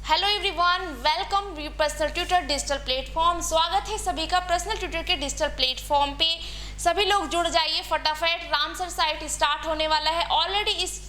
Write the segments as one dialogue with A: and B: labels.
A: Hello everyone, welcome personal tutor digital platform. स्वागत है सभी का पर्सनल ट्यूटर के डिजिटल प्लेटफॉर्म पे। सभी लोग जुड़ जाइए फटाफट। रामसर साइट स्टार्ट होने वाला है। ऑलरेडी इस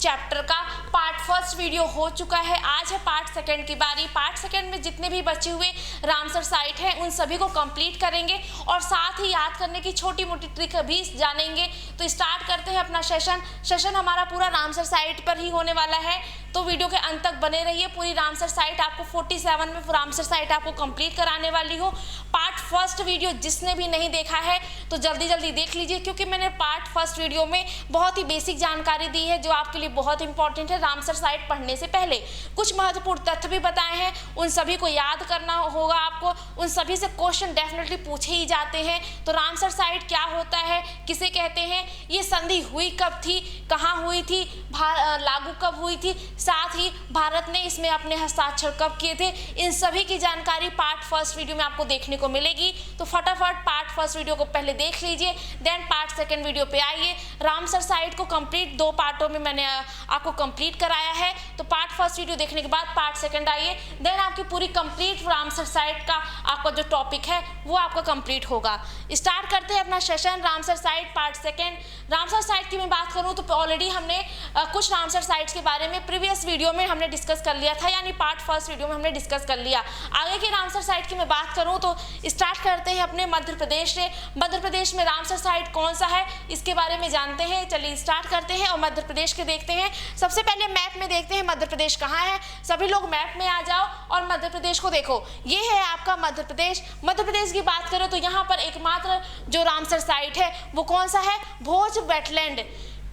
A: चैप्टर का पार्ट फर्स्ट वीडियो हो चुका है। आज है पार्ट सेकंड की बारी। पार्ट सेकंड में जितने भी बचे हुए रामसर साइट हैं उन सभी को कंप्लीट करेंगे और साथ ही याद करने की छोटी मोटी ट्रिक भी जानेंगे। तो स्टार्ट करते हैं अपना सेशन हमारा पूरा रामसर साइट पर ही होने वाला है, तो वीडियो के अंत तक बने रहिए। पूरी रामसर साइट आपको 47 में रामसर साइट आपको कंप्लीट कराने वाली हो। पार्ट फर्स्ट वीडियो जिसने भी नहीं देखा है तो जल्दी जल्दी देख लीजिए, क्योंकि मैंने पार्ट फर्स्ट वीडियो में बहुत ही बेसिक जानकारी दी है जो आपके लिए बहुत इंपॉर्टेंट है। रामसर साइट पढ़ने से पहले कुछ महत्वपूर्ण तथ्य भी बताए हैं, उन सभी को याद करना होगा आपको। उन सभी से क्वेश्चन डेफिनेटली पूछे ही जाते हैं। तो रामसर साइट क्या होता है, किसे कहते हैं, ये संधि हुई कब थी, कहाँ हुई थी, लागू कब हुई थी, साथ ही भारत ने इसमें अपने हस्ताक्षर कब किए थे, इन सभी की जानकारी पार्ट फर्स्ट वीडियो में आपको देखने को मिलेगी। तो फटाफट पार्ट फर्स्ट वीडियो को पहले देख लीजिए, देन पार्ट सेकंड वीडियो पे आइए। रामसर साइट को कंप्लीट 2 पार्टों में मैंने आपको कंप्लीट कराया है। तो पार्ट फर्स्ट वीडियो देखने के बाद पार्ट सेकंड आइए, देन आपकी पूरी कंप्लीट रामसर साइट का आपका जो टॉपिक है वो आपका कंप्लीट होगा। स्टार्ट करते हैं अपना session Ramsar site part second. Ramsar site की मैं बात करूँ तो ऑलरेडी हमने कुछ रामसर साइट्स के बारे में प्रीवियस वीडियो में हमने डिस्कस कर लिया था, यानी पार्ट फर्स्ट वीडियो में हमने डिस्कस कर लिया। आगे के रामसर साइट की मैं बात करूं तो स्टार्ट करते हैं अपने मध्य प्रदेश से। मध्य प्रदेश में रामसर साइट कौन सा है इसके बारे में जानते हैं। चलिए स्टार्ट करते हैं और मध्य प्रदेश के देखते हैं। सबसे पहले मैप में देखते हैं मध्य प्रदेश कहाँ है। सभी लोग मैप में आ जाओ और मध्य प्रदेश को देखो। ये है आपका मध्य प्रदेश। मध्य प्रदेश की बात करें तो यहाँ पर एकमात्र जो रामसर साइट है वो कौन सा है, भोज वेटलैंड।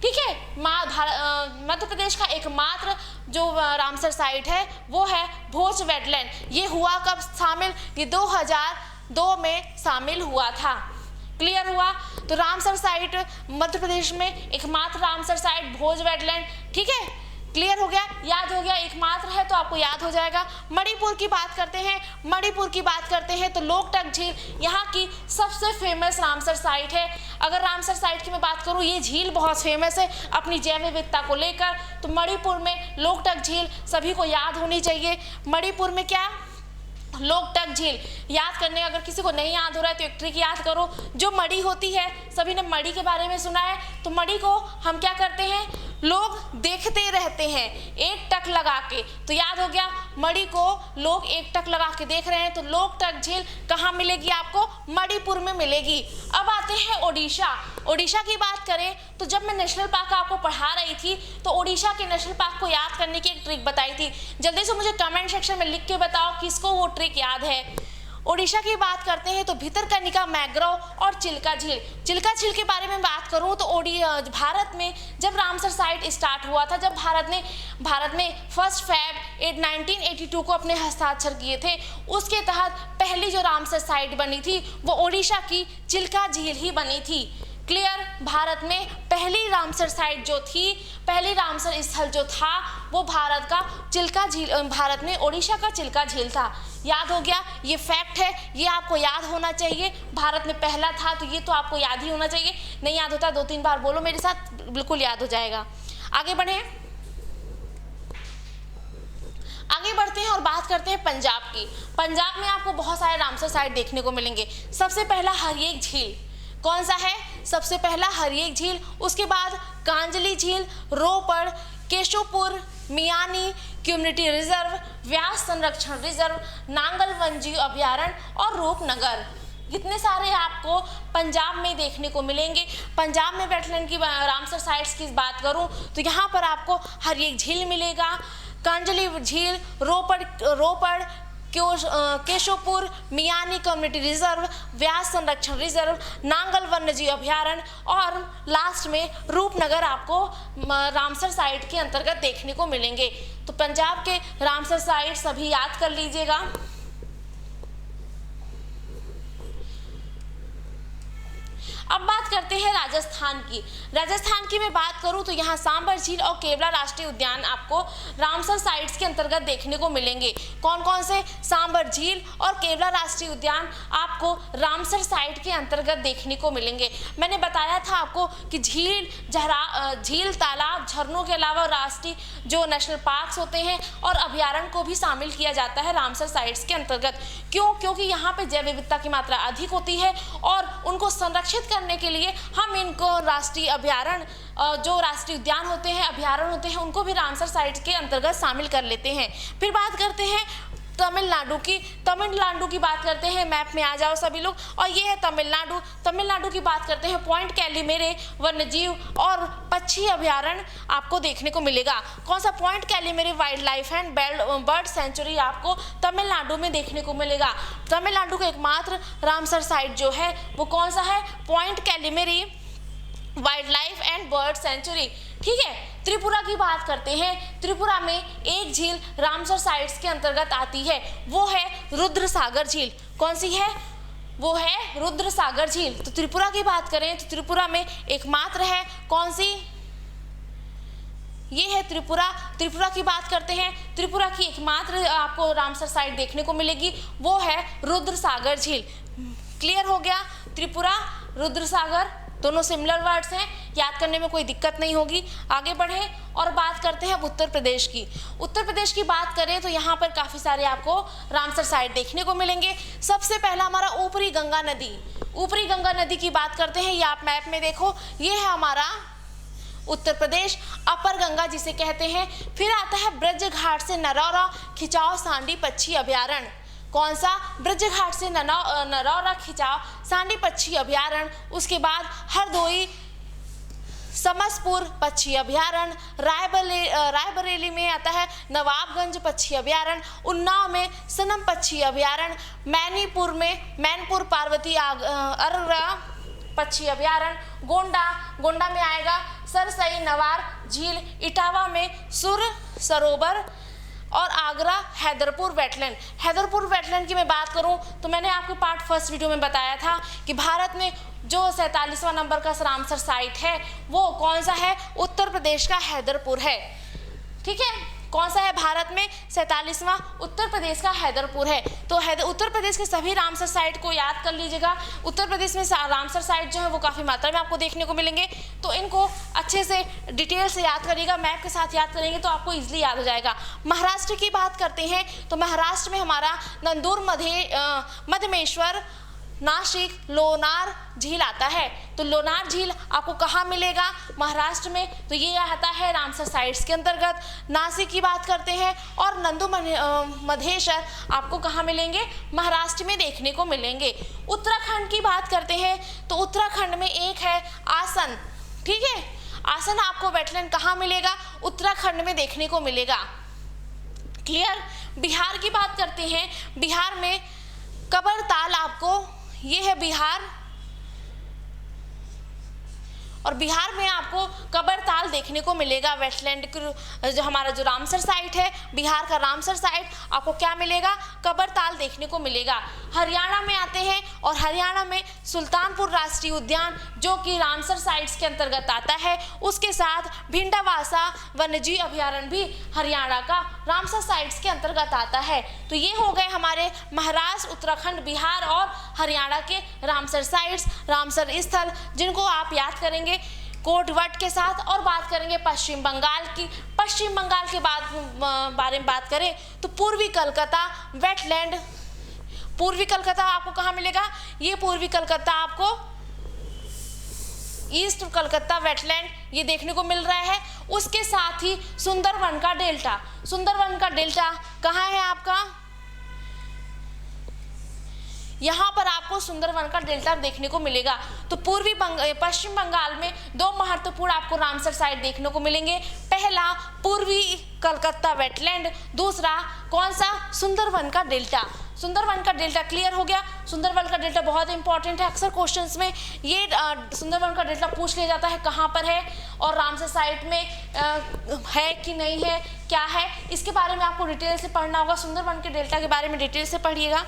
A: ठीक है, मध्य प्रदेश का एकमात्र जो रामसर साइट है वो है भोज वेटलैंड। ये हुआ कब शामिल, ये 2002 में शामिल हुआ था। क्लियर हुआ। तो रामसर साइट मध्य प्रदेश में एकमात्र रामसर साइट भोज वेटलैंड। ठीक है, क्लियर हो गया, याद हो गया, एकमात्र है तो आपको याद हो जाएगा। मणिपुर की बात करते हैं। मणिपुर की बात करते हैं तो लोकटक झील यहाँ की सबसे फेमस रामसर साइट है। अगर रामसर साइट की मैं बात करूँ, ये झील बहुत फेमस है अपनी जैव विविधता को लेकर। तो मणिपुर में लोकटक झील सभी को याद होनी चाहिए। मणिपुर में क्या, लोकटक झील याद करने, अगर किसी को नहीं याद हो रहा है तो एक ट्रिक याद करो। जो मड़ी होती है, सभी ने मड़ी के बारे में सुना है, तो मड़ी को हम क्या करते हैं, लोग देखते रहते हैं एक टक लगा के। तो याद हो गया, मड़ी को लोग एक टक लगा के देख रहे हैं। तो लोकटक झील कहाँ मिलेगी आपको, मणिपुर में मिलेगी। अब आते हैं ओडिशा। ओडिशा की बात करें तो जब मैं नेशनल पार्क आपको पढ़ा रही थी तो ओडिशा के नेशनल पार्क को याद करने की एक ट्रिक बताई थी। जल्दी से मुझे कमेंट सेक्शन में लिख के बताओ किसको वो ट्रिक याद है। ओडिशा की बात करते हैं तो भितरकनिका मैंग्रोव और चिल्का झील। चिल्का झील के बारे में बात करूं तो भारत में जब रामसर साइट स्टार्ट हुआ था, जब भारत ने 1 फरवरी 1982 को अपने हस्ताक्षर किए थे, उसके तहत पहली जो रामसर साइट बनी थी वो ओडिशा की चिल्का झील ही बनी थी। क्लियर, भारत में पहली रामसर साइट जो थी, पहली रामसर स्थल जो था वो भारत का चिल्का झील, भारत में ओडिशा का चिल्का झील था। याद हो गया, ये फैक्ट है, ये आपको याद होना चाहिए। भारत में पहला था तो ये तो आपको याद ही होना चाहिए। नहीं याद होता 2-3 बार बोलो मेरे साथ, बिल्कुल याद हो जाएगा। आगे बढ़े, आगे बढ़ते हैं और बात करते हैं पंजाब की। पंजाब में आपको बहुत सारे रामसर साइट देखने को मिलेंगे। सबसे पहला हरिएक झील, कौन सा है, सबसे पहला हरिएक झील। उसके बाद कांजली झील, रोपड़, केशोपुर, मियानी कम्युनिटी रिजर्व, व्यास संरक्षण रिजर्व, नांगल वन्यजीव अभयारण्य और रूपनगर। कितने सारे आपको पंजाब में देखने को मिलेंगे। पंजाब में वेटलैंड की रामसर साइट्स की बात करूं तो यहाँ पर आपको हरिएक झील मिलेगा, कांजली झील, रोपड़, केशोपुर, मियानी कम्युनिटी रिजर्व, व्यास संरक्षण रिजर्व, नांगल वन्यजीव अभयारण्य और लास्ट में रूपनगर आपको रामसर साइट के अंतर्गत देखने को मिलेंगे। तो पंजाब के रामसर साइट सभी याद कर लीजिएगा। अब बात करते हैं राजस्थान की। राजस्थान की मैं बात करूं तो यहाँ सांबर झील और केवला राष्ट्रीय उद्यान आपको रामसर साइट्स के अंतर्गत देखने को मिलेंगे। कौन कौन से? सांबर झील और केवला राष्ट्रीय उद्यान आपको रामसर साइट के अंतर्गत देखने को मिलेंगे। मैंने बताया था आपको कि झील, तालाब, झरनों के अलावा राष्ट्रीय जो नेशनल पार्क्स होते हैं और अभयारण्य को भी शामिल किया जाता है रामसर साइट्स के अंतर्गत। क्यों? क्योंकि यहाँ पे जैव विविधता की मात्रा अधिक होती है और उनको संरक्षित करने के लिए हम इनको राष्ट्रीय अभयारण्य, जो राष्ट्रीय उद्यान होते हैं, अभयारण्य होते हैं, उनको भी रामसर साइट्स के अंतर्गत शामिल कर लेते हैं। फिर बात करते हैं तमिलनाडु की। तमिलनाडु की बात करते हैं, मैप में आ जाओ सभी लोग, और ये है तमिलनाडु। तमिलनाडु की बात करते हैं, पॉइंट कैलिमेरे वन्यजीव और पक्षी अभयारण्य आपको देखने को मिलेगा। कौन सा? Point Calimere wildlife and bird sanctuary आपको तमिलनाडु में देखने को मिलेगा। तमिलनाडु का एकमात्र रामसर साइट जो है वो कौन सा है? Point Calimere wildlife and bird sanctuary. ठीक है। त्रिपुरा की बात करते हैं। त्रिपुरा में एक झील रामसर साइट्स के अंतर्गत आती है, वो है रुद्रसागर झील। कौन सी है? वो है रुद्रसागर झील। तो त्रिपुरा की बात करें तो त्रिपुरा में एकमात्र है, कौन सी? ये है त्रिपुरा। त्रिपुरा की बात करते हैं, त्रिपुरा की एकमात्र आपको रामसर साइट देखने को मिलेगी, वो है रुद्रसागर झील। क्लियर हो गया? त्रिपुरा, रुद्रसागर दोनों सिमिलर वर्ड्स हैं, याद करने में कोई दिक्कत नहीं होगी। आगे बढ़ें और बात करते हैं उत्तर प्रदेश की। उत्तर प्रदेश की बात करें तो यहाँ पर काफ़ी सारे आपको रामसर साइट देखने को मिलेंगे। सबसे पहला हमारा ऊपरी गंगा नदी। ऊपरी गंगा नदी की बात करते हैं, ये आप मैप में देखो, ये है हमारा उत्तर प्रदेश, अपर गंगा जिसे कहते हैं। फिर आता है ब्रज घाट से नरौरा खिंचाव सांडी पक्षी अभयारण्य। कौन सा? ब्रज घाट से नरौरा खिंचाव सांडी पक्षी अभयारण्य। उसके बाद हरदोई समसपुर पक्षी अभयारण्य। रायबरेली में आता है नवाबगंज पक्षी अभयारण्य। उन्नाव में सनम पक्षी अभयारण्य। मैनीपुर में मैनपुर पार्वती अररा पक्षी अभयारण्य। गोंडा में आएगा सरसई नवार झील। इटावा में सुर सरोवर और आगरा हैदरपुर वेटलैंड। हैदरपुर वेटलैंड की मैं बात करूं तो मैंने आपको पार्ट फर्स्ट वीडियो में बताया था कि भारत में जो 47वां नंबर का रामसर साइट है वो कौन सा है? उत्तर प्रदेश का हैदरपुर है। ठीक है। कौन सा है भारत में? 47वां उत्तर प्रदेश का हैदरपुर है। तो उत्तर प्रदेश के सभी रामसर साइट को याद कर लीजिएगा। उत्तर प्रदेश में रामसर साइट जो है वो काफ़ी मात्रा में आपको देखने को मिलेंगे, तो इनको अच्छे से डिटेल से याद करिएगा। मैप के साथ याद करेंगे तो आपको इजीली याद हो जाएगा। महाराष्ट्र की बात करते हैं तो महाराष्ट्र में हमारा नंदूर मधमेश्वर नासिक लोनार झील आता है। तो लोनार झील आपको कहाँ मिलेगा? महाराष्ट्र में। तो ये आता है रामसर साइट्स के अंतर्गत। नासिक की बात करते हैं और नंदू मधेश्वर आपको कहाँ मिलेंगे? महाराष्ट्र में देखने को मिलेंगे। उत्तराखंड की बात करते हैं तो उत्तराखंड में एक है आसन। ठीक है। आसन आपको वेटलैंड कहाँ मिलेगा? उत्तराखंड में देखने को मिलेगा। क्लियर? बिहार की बात करते हैं। बिहार में कबरताल आपको, ये है बिहार, और बिहार में आपको कबरताल देखने को मिलेगा। वेटलैंड जो हमारा जो रामसर साइट है, बिहार का रामसर साइट, आपको क्या मिलेगा? कबरताल देखने को मिलेगा। हरियाणा में आते हैं और हरियाणा में सुल्तानपुर राष्ट्रीय उद्यान जो कि रामसर साइट्स के अंतर्गत आता है, उसके साथ भिंडावासा वन्यजीव अभयारण्य भी हरियाणा का रामसर साइट्स के अंतर्गत आता है। तो ये हो गए हमारे महाराष्ट्र, उत्तराखंड, बिहार और हरियाणा के रामसर साइट्स, रामसर स्थल, जिनको आप याद करेंगे कोड वर्ड के साथ। और बात करेंगे पश्चिम बंगाल की। पश्चिम बंगाल के बारे में बात करें तो पूर्वी कलकत्ता वेटलैंड। पूर्वी कलकत्ता आपको कहाँ मिलेगा? ये पूर्वी कलकत्ता आपको ईस्ट कलकत्ता वेटलैंड ये देखने को मिल रहा है। उसके साथ ही सुंदरवन का डेल्टा। सुंदरवन का डेल्टा कहाँ है आपका? यहाँ पर आपको सुंदरवन का डेल्टा देखने को मिलेगा। तो पश्चिम बंगाल में दो महत्वपूर्ण आपको रामसर साइट देखने को मिलेंगे। पहला पूर्वी कलकत्ता वेटलैंड, दूसरा कौन सा? सुंदरवन का डेल्टा। सुंदरवन का डेल्टा क्लियर हो गया। सुंदरवन का डेल्टा बहुत इंपॉर्टेंट है, अक्सर क्वेश्चंस में ये सुंदरवन का डेल्टा पूछ लिया जाता है, कहाँ पर है और रामसर साइट में है कि नहीं है, क्या है, इसके बारे में आपको डिटेल से पढ़ना होगा। सुंदरवन के डेल्टा के बारे में डिटेल से पढ़िएगा।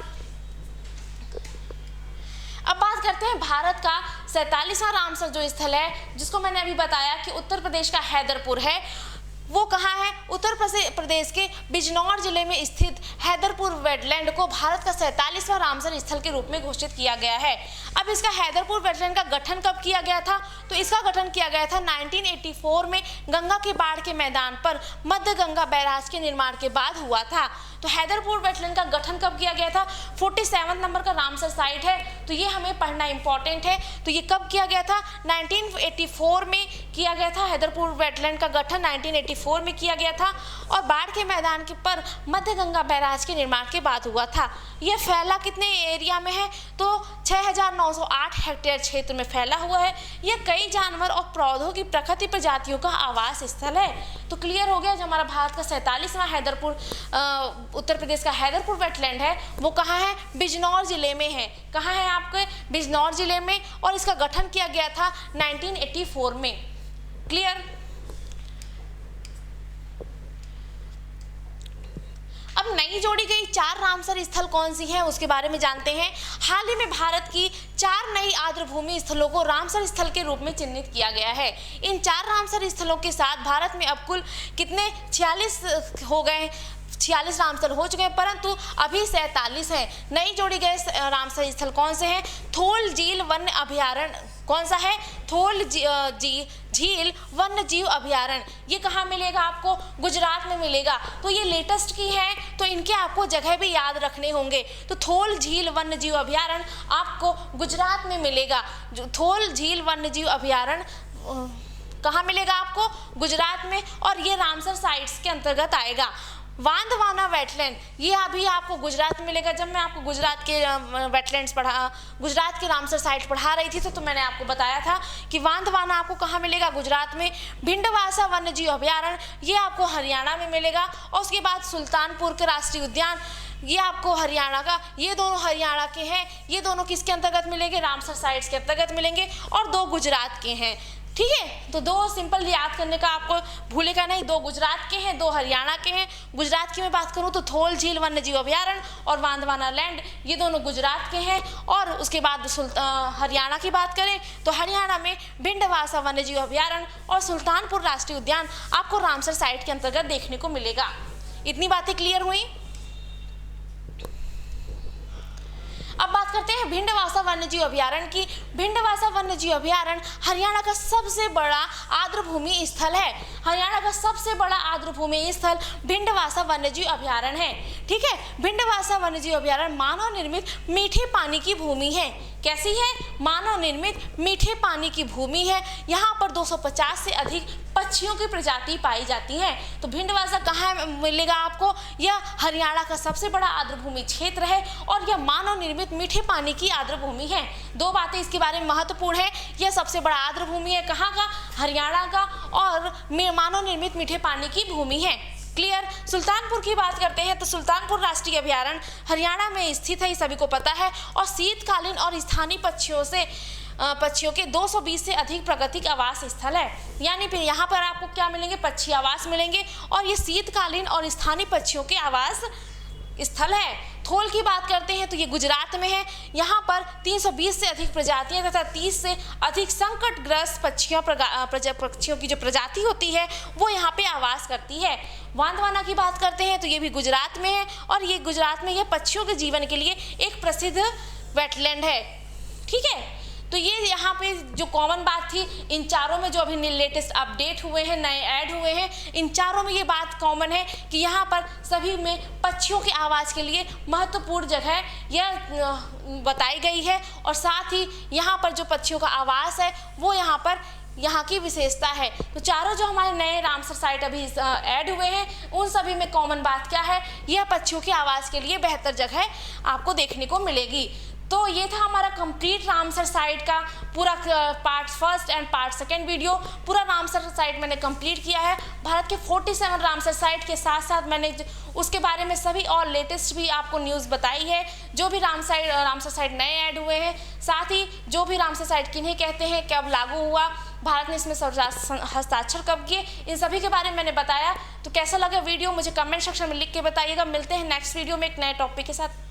A: अब बात बात करते हैं भारत का 47वां रामसर जो स्थल है, जिसको मैंने अभी बताया कि उत्तर प्रदेश का हैदरपुर है, वो कहाँ है? उत्तर प्रदेश के बिजनौर जिले में स्थित हैदरपुर वेटलैंड को भारत का 47वां रामसर स्थल के रूप में घोषित किया गया है। अब इसका हैदरपुर वेटलैंड का गठन कब किया गया था? तो इसका गठन किया गया था 1984 में गंगा के बाढ़ के मैदान पर मध्य गंगा बैराज के निर्माण के बाद हुआ था। तो हैदरपुर वेटलैंड का गठन कब किया गया था? 47 नंबर का रामसर साइट है, तो ये हमें पढ़ना इंपॉर्टेंट है। तो ये कब किया गया था? 1984 में किया गया था। हैदरपुर वेटलैंड का गठन 1984 में किया गया था और बाढ़ के मैदान के पर मध्य गंगा बैराज के निर्माण के बाद हुआ था। यह फैला कितने एरिया में है? तो 6908 हेक्टेयर क्षेत्र में फैला हुआ है। यह कई जानवर और पौधों की प्रकृति प्रजातियों का आवास स्थल है। तो क्लियर हो गया, जो हमारा भारत का 47वां हैदरपुर उत्तर प्रदेश का हैदरपुर वेटलैंड है, वो कहाँ है? बिजनौर जिले में है। कहाँ है आपके? बिजनौर जिले में। और इसका गठन किया गया था 1984 में। क्लियर? अब नई जोड़ी गई 4 रामसर स्थल कौन सी हैं, उसके बारे में जानते हैं। हाल ही में भारत की 4 नई आर्द्रभूमि स्थलों को रामसर स्थल के रूप में चिन्हित किया गया है। इन 4 रामसर स्थलों के साथ भारत में अब कुल कितने 46 हो गए, 46 रामसर हो चुके हैं, परंतु अभी 47 है। नई जोड़ी गए रामसर स्थल कौन से हैं? थोल झील वन्य अभयारण्य। कौन सा है? थोल झील वन्य जीव अभयारण्य। ये कहाँ मिलेगा आपको? गुजरात में मिलेगा। तो ये लेटेस्ट की है, तो इनके आपको जगह भी याद रखने होंगे। तो थोल झील वन्य जीव अभयारण्य आपको गुजरात में मिलेगा। थोल झील वन्य जीव अभयारण्य कहाँ मिलेगा आपको? गुजरात में। और ये रामसर साइट्स के अंतर्गत आएगा। वांदवाना वेटलैंड, ये अभी आपको गुजरात में मिलेगा। जब मैं आपको गुजरात के वेटलैंड्स गुजरात के रामसर साइट पढ़ा रही थी, तो मैंने आपको बताया था कि वांदवाना आपको कहाँ मिलेगा? गुजरात में। भिंडवासा वन्यजीव अभयारण्य, ये आपको हरियाणा में मिलेगा। और उसके बाद सुल्तानपुर के राष्ट्रीय उद्यान, ये आपको हरियाणा का, ये दोनों हरियाणा के हैं। ये दोनों किसके अंतर्गत मिलेंगे? रामसर साइट्स के अंतर्गत मिलेंगे। और 2 गुजरात के हैं। ठीक है, तो 2 सिंपल याद करने का आपको भूलेगा नहीं। 2 गुजरात के हैं, 2 हरियाणा के हैं। गुजरात की मैं बात करूं तो थोल झील वन्यजीव अभयारण्य और वांदवाना लैंड, ये दोनों गुजरात के हैं। और उसके बाद हरियाणा की बात करें तो हरियाणा में भिंडवासा वन्यजीव अभयारण्य और सुल्तानपुर राष्ट्रीय उद्यान आपको रामसर साइट के अंतर्गत देखने को मिलेगा। इतनी बातें क्लियर हुई? अब बात करते हैं भिंडवासा वन्यजीव अभयारण्य की। भिंडवासा वन्यजीव अभयारण्य हरियाणा का सबसे बड़ा आर्द्रभूमि स्थल है। हरियाणा का सबसे बड़ा आर्द्रभूमि स्थल भिंडवासा वन्यजीव अभयारण्य है। ठीक है, भिंडवासा वन्यजीव अभयारण्य मानव निर्मित मीठे पानी की भूमि है। कैसी है? मानव निर्मित मीठे पानी की भूमि है। यहाँ पर 250 से अधिक पक्षियों की प्रजाति पाई जाती है। तो भिंडवासा कहाँ मिलेगा आपको? यह हरियाणा का सबसे बड़ा आर्द्रभूमि क्षेत्र है और यह मानव निर्मित मीठे पानी की आर्द्रभूमि है। 2 बातें इसके बारे में महत्वपूर्ण है। यह सबसे बड़ा आर्द्रभूमि है, कहाँ का? हरियाणा का। और मानव निर्मित मीठे पानी की भूमि है। क्लियर? सुल्तानपुर की बात करते हैं तो सुल्तानपुर राष्ट्रीय अभयारण्य हरियाणा में स्थित है, ये सभी को पता है। और शीतकालीन और स्थानीय पक्षियों के 220 से अधिक प्राकृतिक आवास स्थल है। यानी फिर यहाँ पर आपको क्या मिलेंगे? पक्षी आवास मिलेंगे। और ये शीतकालीन और स्थानीय पक्षियों के आवास स्थल है। थोल की बात करते हैं तो ये गुजरात में है। यहाँ पर 320 से अधिक प्रजातियां तथा 30 से अधिक संकटग्रस्त पक्षियों की जो प्रजाति होती है वो यहाँ पे आवास करती है। वांदवाना की बात करते हैं तो ये भी गुजरात में है और ये गुजरात में ये पक्षियों के जीवन के लिए एक प्रसिद्ध वेटलैंड है। ठीक है, तो ये यहाँ पे जो कॉमन बात थी, इन चारों में जो अभी लेटेस्ट अपडेट हुए हैं, नए ऐड हुए हैं, इन चारों में ये बात कॉमन है कि यहाँ पर सभी में पक्षियों के आवाज़ के लिए महत्वपूर्ण जगह यह बताई गई है। और साथ ही यहाँ पर जो पक्षियों का आवास है वो यहाँ की विशेषता है। तो चारों जो हमारे नए रामसर साइट अभी ऐड हुए हैं उन सभी में कॉमन बात क्या है? यह पक्षियों के आवाज़ के लिए बेहतर जगह आपको देखने को मिलेगी। तो ये था हमारा कंप्लीट रामसर साइट का पूरा पार्ट 1 एंड पार्ट 2 वीडियो। पूरा रामसर साइट मैंने कंप्लीट किया है। भारत के 47 रामसर साइट के साथ साथ मैंने उसके बारे में सभी और लेटेस्ट भी आपको न्यूज़ बताई है। जो भी रामसर साइट नए ऐड हुए हैं, साथ ही जो भी रामसर साइट किन्हें कहते हैं, कब लागू हुआ, भारत ने इसमें हस्ताक्षर कब किए, इन सभी के बारे में मैंने बताया। तो कैसा लगा वीडियो मुझे कमेंट सेक्शन में लिख के बताइएगा। मिलते हैं नेक्स्ट वीडियो में एक नए टॉपिक के साथ।